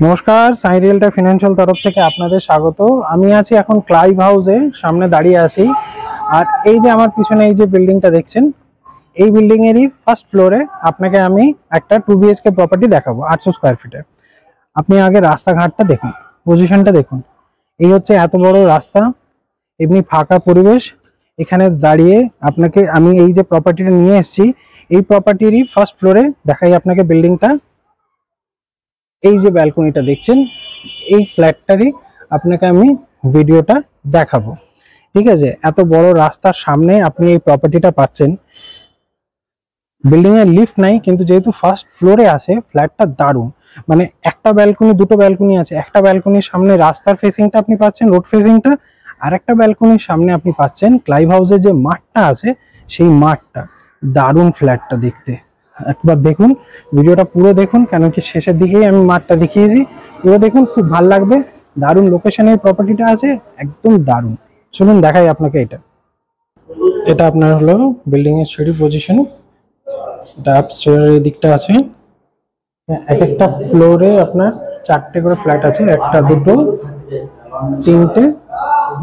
নমস্কার, সাই রিয়েলটা ফিনান্সিয়াল তরফ থেকে আপনাদের স্বাগত। আমি আছি এখন ক্লাইভ হাউসে, সামনে দাঁড়িয়ে আছি। আর এই যে আমার পিছনে এই যে বিল্ডিংটা দেখছেন, এই বিল্ডিং এরই ফার্স্ট ফ্লোরে আপনাকে আমি একটা 2 BHK প্রপার্টি দেখাবো 800 স্কোয়ার ফিটে। আপনি আগে রাস্তাঘাটটা দেখুন, পজিশনটা দেখুন। এই হচ্ছে এত বড় রাস্তা, এমনি ফাঁকা পরিবেশ। এখানে দাঁড়িয়ে আপনাকে আমি এই যে প্রপার্টিটা নিয়ে এসেছি, এই প্রপার্টিরই ফার্স্ট ফ্লোরে দেখাই আপনাকে বিল্ডিংটা। এই যে ব্যালকনিটা দেখছেন, এই ফ্ল্যাটটারই আপনাকে আমি ভিডিওটা দেখাবো। ঠিক আছে, এত বড় রাস্তার সামনে আপনি এই প্রপার্টিটা পাচ্ছেন। বিল্ডিং এর লিফট নাই, কিন্তু যেহেতু ফার্স্ট ফ্লোরে আছে, ফ্ল্যাটটা দারুণ। মানে একটা ব্যালকনি, দুটো ব্যালকনি আছে। একটা ব্যালকনির সামনে রাস্তার ফেসিংটা আপনি পাচ্ছেন, রোড ফেসিংটা। আর একটা ব্যালকনির সামনে আপনি পাচ্ছেন ক্লাইভ হাউসের যে মাঠটা আছে, সেই মাঠটা। দারুণ ফ্ল্যাটটা দেখতে, একবার দেখুন, ভিডিওটা পুরো দেখুন, কেন কি শেষের দিকেই আমি মাঠটা দেখিয়েছি। পুরো দেখুন, খুব ভালো লাগবে। দারুণ লোকেশনে প্রপার্টিটা আছে, একদম দারুণ। চলুন দেখাই আপনাকে। এটা আপনার হলো বিল্ডিং এর সিঁড়ি পজিশন। এটা আপস্টেয়ারের দিকটা আছে। এক একটা ফ্লোরে আপনার 4টে করে ফ্ল্যাট আছে, একটা, দুটো, তিনটে,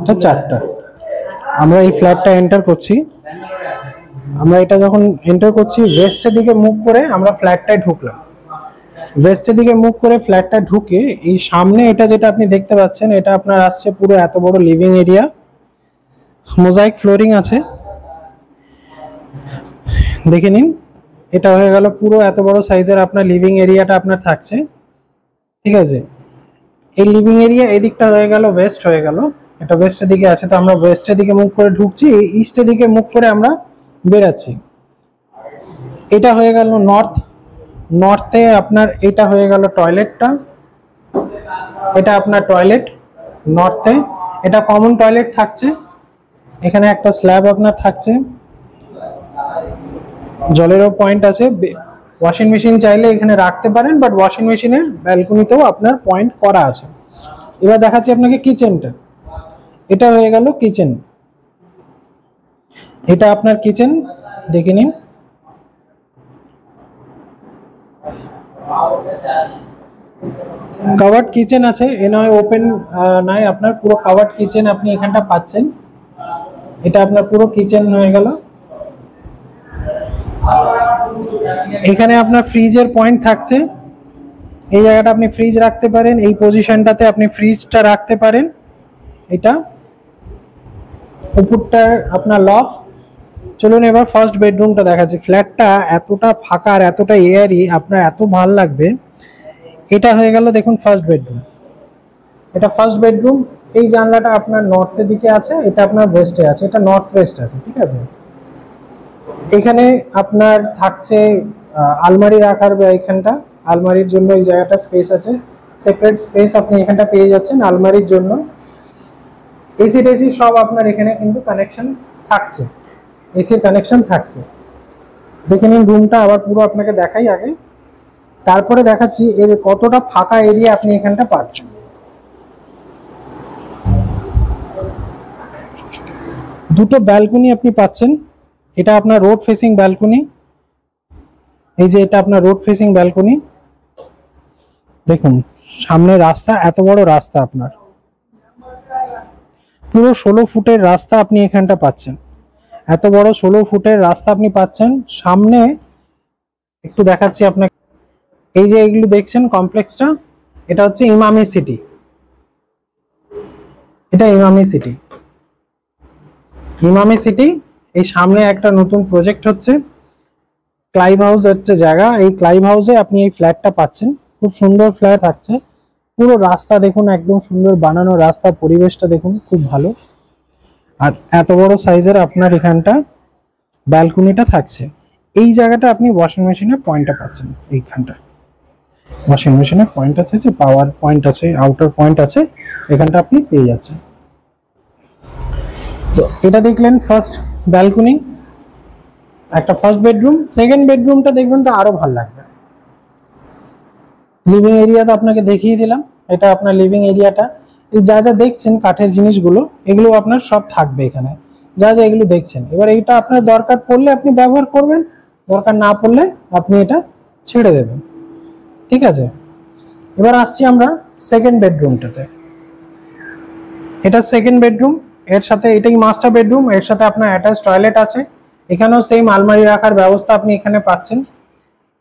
এটা 4টা। আমরা এই ফ্ল্যাটটা এন্টার করছি। আমরা এটা যখন এন্টার করছি, ওয়েস্টের দিকে মুভ করে আমরা ফ্ল্যাটটায় ঢুকলাম। ওয়েস্টের দিকে মুভ করে ফ্ল্যাটটা ঢুকে এই সামনে এটা যেটা আপনি দেখতে পাচ্ছেন, এটা আপনার আসছে পুরো এত বড় লিভিং এরিয়া। মোজাইক ফ্লোরিং আছে, দেখে নিন। এটা হয়ে গেল পুরো এত বড় সাইজের আপনার লিভিং এরিয়াটা আপনার থাকছে। ঠিক আছে, এই লিভিং এরিয়া এদিকটা হয়ে গেল ওয়েস্ট হয়ে গেল। এটা ওয়েস্টের দিকে আছে, তো আমরা ওয়েস্টের দিকে মুভ করে ঢুকছি, ইস্টের দিকে মুভ করে আমরা বেরাচ্ছি। এটা হয়ে গেল নর্থ। নর্থে আপনার এটা হয়ে গেল টয়লেটটা। এটা আপনার টয়লেট নর্থে। এটা কমন টয়লেট থাকছে। এখানে একটা স্ল্যাব আপনার থাকছে, জলেরও পয়েন্ট আছে। ওয়াশিং মেশিন চাইলে এখানে রাখতে পারেন, বাট ওয়াশিং মেশিনের ব্যালকনিতেও আপনার পয়েন্ট করা আছে। এবার দেখাচ্ছি আপনাকে কিচেনটা। এটা হয়ে গেল কিচেন। এটা আপনার কিচেন, দেখে নিন। কাভার্ড কিচেন আছে, এ নয় ওপেন নয়, আপনার পুরো কাভার্ড কিচেন আপনি এখানটা পাচ্ছেন। এটা আপনার পুরো কিচেন হয়ে গেল। এখানে আপনার ফ্রিজের পয়েন্ট থাকছে। এই জায়গাটা আপনি ফ্রিজ রাখতে পারেন, এই পজিশনটাতে আপনি ফ্রিজটা রাখতে পারেন। এটা উপরটা আপনার লক। চলুন এবার ফার্স্ট বেডরুমটা দেখাচ্ছি। ফ্ল্যাটটা এতটা ফাঁকা আর এতটা এয়ারি, আপনার এত ভালো লাগবে। এটা হয়ে গেল দেখুন ফার্স্ট বেডরুম। এটা ফার্স্ট বেডরুম। এই জানলাটা আপনার নর্থের দিকে আছে, এটা আপনার ওয়েস্টে আছে, এটা নর্থ ওয়েস্ট আছে। ঠিক আছে, এখানে আপনার থাকছে আলমারি রাখার, এখানটা আলমারির জন্য এই জায়গাটা স্পেস আছে, সেপারেট স্পেস আপনি এখানটা পেয়ে যাচ্ছেন আলমারির জন্য। এসি টেসি সব আপনার এখানে কিন্তু কানেকশন থাকছে, এসির কানেকশন থাকছে। দেখে নিন রুমটা, আবার পুরো আপনাকে দেখাই আগে, তারপরে দেখাচ্ছি এর কতটা ফাঁকা এরিয়া আপনি এখানটা পাচ্ছেন। দুটো ব্যালকনি আপনি পাচ্ছেন। এটা আপনার রোড ফেসিং ব্যালকনি। এই যে এটা আপনার রোড ফেসিং ব্যালকনি, দেখুন সামনে রাস্তা, এত বড় রাস্তা আপনার, পুরো 16 ফুটের রাস্তা আপনি এখানটা পাচ্ছেন। এত বড় 16 ফুটের রাস্তা আপনি পাচ্ছেন। সামনে একটু দেখাচ্ছি আপনাকে, এই যে এগুলো দেখছেন কমপ্লেক্সটা, এটা হচ্ছে ইমামি সিটি। এটা ইমামি সিটি, ইমামি সিটি। এই সামনে একটা নতুন প্রজেক্ট হচ্ছে, ক্লাইভ হাউস হচ্ছে জায়গা। এই ক্লাইভ হাউসে আপনি এই ফ্ল্যাটটা পাচ্ছেন, খুব সুন্দর ফ্ল্যাট থাকছে। পুরো রাস্তা দেখুন, একদম সুন্দর বানানো রাস্তা, পরিবেশটা দেখুন খুব ভালো। আর এত বড় সাইজের আপনার এখানটা ব্যালকনিটা থাকছে। এই জায়গাটা আপনি ওয়াশিং মেশিনের পয়েন্টটা পাচ্ছেন। এইখানটা ওয়াশিং মেশিনের পয়েন্ট আছে, যে পাওয়ার পয়েন্ট আছে, আউটার পয়েন্ট আছে, এখানটা আপনি পেয়ে যাচ্ছেন। তো এটা দেখলেন ফার্স্ট ব্যালকনি, একটা ফার্স্ট বেডরুম। সেকেন্ড বেডরুমটা দেখবেন তো আরো ভালো লাগবে। লিভিং এরিয়া তো আপনাকে দেখিয়ে দিলাম, এটা আপনার লিভিং এরিয়াটা। এই যা যা দেখছেন কাঠের জিনিসগুলো, এগুলো আপনার সব থাকবে এখানে, যা যা এগুলো দেখছেন। এবার এটা আপনার দরকার পড়লে আপনি ব্যবহার করবেন, দরকার না পড়লে আপনি এটা ছেড়ে দেবেন। ঠিক আছে, এবার আসছি আমরা সেকেন্ড বেডরুমটাতে। এটা সেকেন্ড বেডরুম, এর সাথে এটাই মাস্টার বেডরুম, এর সাথে আপনার অ্যাটাচ টয়লেট আছে। এখানেও সেম আলমারি রাখার ব্যবস্থা আপনি এখানে পাচ্ছেন।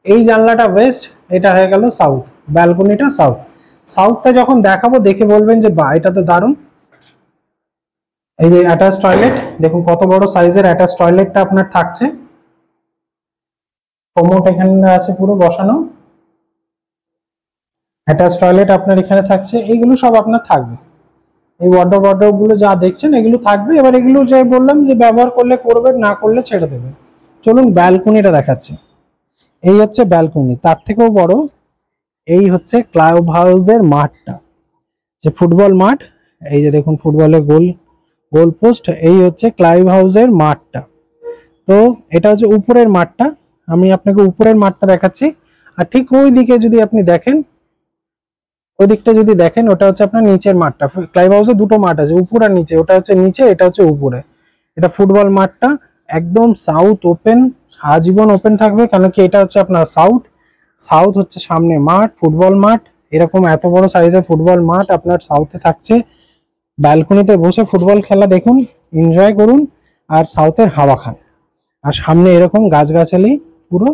এই জানলাটা ওয়েস্ট, এটা হয়ে গেল সাউথ, ব্যালকনিটা সাউথ। সাউথটা যখন দেখাবো দেখে বলবেন যে বাহ এটা তো দারুণ। এই যে অ্যাটাচ টয়লেট, দেখুন কত বড় সাইজের অ্যাটাচ টয়লেটটা আপনার থাকছে। কমোড এখানে আছে পুরো বসানো, অ্যাটাচ টয়লেট আপনার এখানে থাকছে। এইগুলো সব আপনার থাকবে, এই ওয়ার্ডরোব গুলো যা দেখছেন এগুলো থাকবে। এবার এগুলো যে বললাম যে ব্যবহার করলে করবেন, না করলে ছেড়ে দেবেন। চলুন ব্যালকনিটা দেখাচ্ছি। এই হচ্ছে ব্যালকনি, তার থেকেও বড় এই হচ্ছে ক্লাব হাউসের মাঠটা, যে ফুটবল মাঠ। এই যে দেখুন ফুটবলের গোল পোস্ট, এই হচ্ছে ক্লাব হাউসের মাঠটা। তো এটা হচ্ছে উপরের মাঠটা, আমি আপনাকে উপরের মাঠটা দেখাচ্ছি। আর ঠিক ওই দিকে যদি আপনি দেখেন, ওই দিকটা যদি দেখেন, ওটা হচ্ছে আপনার নিচের মাঠটা। ক্লাব হাউসে দুটো মাঠ আছে, উপর আর নিচে। ওটা হচ্ছে নিচে, এটা হচ্ছে উপরে। এটা ফুটবল মাঠটা একদম সাউথ ওপেন, আজীবন ওপেন থাকবে, কারণ কি এটা হচ্ছে আপনার সাউথ। সাউথ হচ্ছে সামনে মাঠ, ফুটবল মাঠ। এরকম এত বড় সাইজের ফুটবল মাঠ আপনার সাউথে থাকছে। ব্যালকনিতে বসে ফুটবল খেলা দেখুন, এনজয় করুন, আর সাউথের হাওয়া খান। আর সামনে এরকম গাছগাছালি, পুরো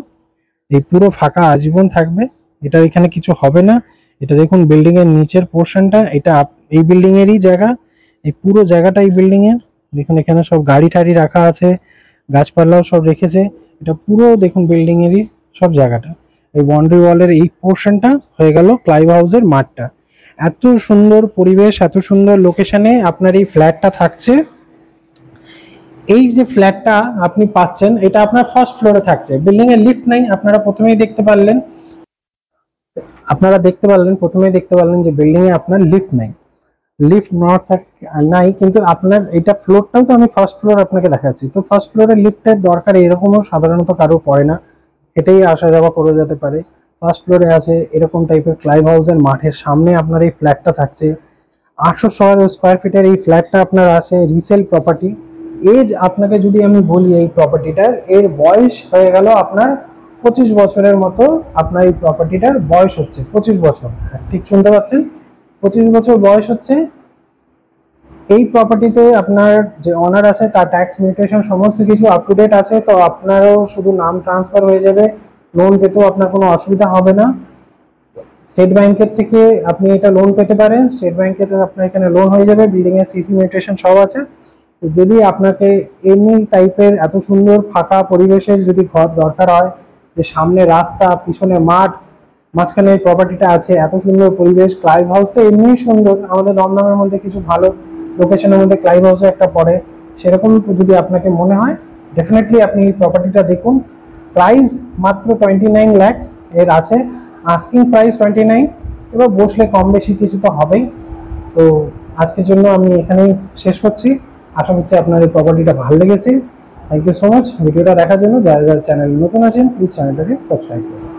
এই পুরো ফাঁকা আজীবন থাকবে। এটা এখানে কিছু হবে না। এটা দেখুন বিল্ডিং এর নিচের পোর্শনটা, এটা এই বিল্ডিং এরই জায়গা। এই পুরো জায়গাটা এই বিল্ডিং এর। দেখুন এখানে সব গাড়ি টাড়ি রাখা আছে, গাছপালাও সব রেখেছে। এটা পুরো দেখুন বিল্ডিং এরই সব জায়গাটা। এই বাউন্ডারি ওয়ালের এই পোর্শনটা হয়ে গেল ক্লাব হাউসের মাঠটা। এত সুন্দর পরিবেশ, এত সুন্দর লোকেশনে আপনার এই ফ্ল্যাটটা থাকছে। এই যে ফ্ল্যাটটা আপনি পাচ্ছেন, এটা আপনার ফার্স্ট ফ্লোরে থাকছে। বিল্ডিং এর লিফট নাই, আপনারা প্রথমেই দেখতে পারলেন। প্রথমেই দেখতে পারলেন যে বিল্ডিং এ আপনার লিফট নাই। লিফট নাই, কিন্তু আপনার এটা ফ্লোরটাও তো আমি ফার্স্ট ফ্লোর আপনাকে দেখাচ্ছি। তো ফার্স্ট ফ্লোরে লিফটের দরকার এরকমও সাধারণত কারো পড়ে না, এটাই আসা যাওয়া করে যেতে পারে। ফার্স্ট ফ্লোরে আছে এরকম টাইপের ক্লাব হাউসের মাঠের সামনে আপনার এই ফ্ল্যাটটা থাকছে। 800 স্কোয়ার ফিটের এই ফ্ল্যাটটা আপনার আছে রিসেল প্রপার্টি। এজ আপনাকে যদি আমি বলি, এই প্রপার্টিটার এর বয়স হয়ে গেল আপনার 25 বছরের মতো। আপনার এই প্রপার্টিটার বয়স হচ্ছে 25 বছর, ঠিক শুনতে পাচ্ছেন, 25 বছর বয়স হচ্ছে। এই প্রপার্টিতে আপনার যে অনার আছে তার ট্যাক্স মিউটেশন সমস্ত কিছু আপ টু ডেট আছে। তো আপনারও শুধু নাম ট্রান্সফার হয়ে যাবে, লোন পেতেও আপনার কোনো অসুবিধা হবে না। স্টেট ব্যাংকের থেকে আপনি এটা লোন পেতে পারেন, স্টেট ব্যাংকে আপনার এখানে লোন হয়ে যাবে, বিল্ডিং এর সিসি মিউটেশন সব আছে। যদি আপনাকে এমনি টাইপের এত সুন্দর ফাঁকা পরিবেশের যদি ঘর দরকার হয়, যে সামনে রাস্তা, পিছনে মাঠ, মাঝখানে এই প্রপার্টিটা আছে, এত সুন্দর পরিবেশ। ক্লাব হাউস তো এমনি সুন্দর, আমাদের দমদমের মধ্যে কিছু ভালো লোকেশনের মধ্যে ক্লাব হাউসে একটা পড়ে। সেরকম যদি আপনাকে মনে হয়, ডেফিনেটলি আপনি এই প্রপার্টিটা দেখুন। প্রাইস মাত্র 29 lakhs এর আছে, আস্কিং প্রাইস 29। এবার বসলে কম বেশি কিছু তো হবেই। তো আজকের জন্য আমি এখানেই শেষ করছি। আশা করছি আপনার এই প্রপার্টিটা ভালো লেগেছে। থ্যাংক ইউ সো মাচ ভিডিওটা দেখার জন্য। যারা যারা চ্যানেল নতুন আছেন প্লিজ চ্যানেলটাকে সাবস্ক্রাইব করুন।